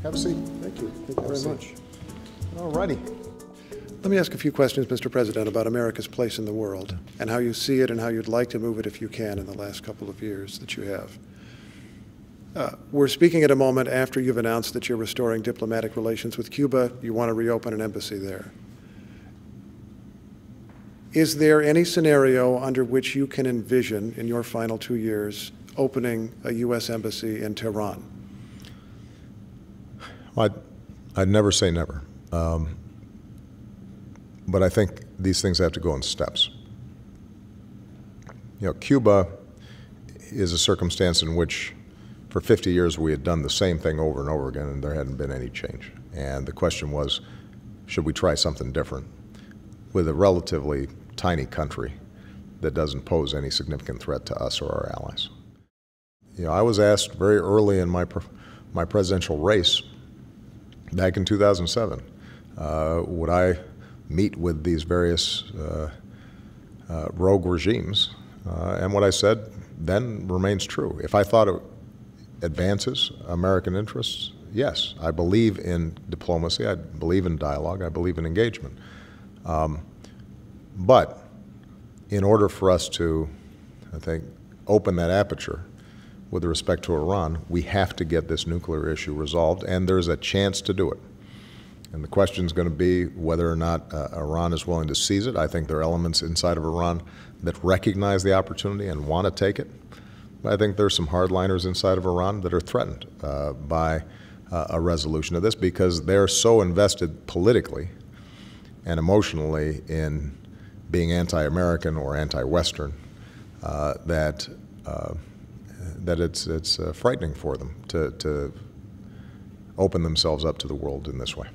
Have a seat. Thank you. Thank you very much. All righty. Let me ask a few questions, Mr. President, about America's place in the world and how you see it and how you'd like to move it if you can in the last couple of years that you have. We're speaking at a moment after you've announced that you're restoring diplomatic relations with Cuba. You want to reopen an embassy there. Is there any scenario under which you can envision in your final 2 years opening a U.S. embassy in Tehran? I'd never say never. But I think these things have to go in steps. You know, Cuba is a circumstance in which for 50 years we had done the same thing over and over again and there hadn't been any change. And the question was, should we try something different with a relatively tiny country that doesn't pose any significant threat to us or our allies? You know, I was asked very early in my presidential race back in 2007, would I meet with these various rogue regimes? And what I said then remains true. If I thought it advances American interests, yes. I believe in diplomacy, I believe in dialogue, I believe in engagement. But in order for us to, I think, open that aperture with respect to Iran, we have to get this nuclear issue resolved, and there's a chance to do it. And the question is going to be whether or not Iran is willing to seize it. I think there are elements inside of Iran that recognize the opportunity and want to take it. But I think there's some hardliners inside of Iran that are threatened by a resolution of this because they're so invested politically and emotionally in being anti-American or anti-Western that it's frightening for them to open themselves up to the world in this way.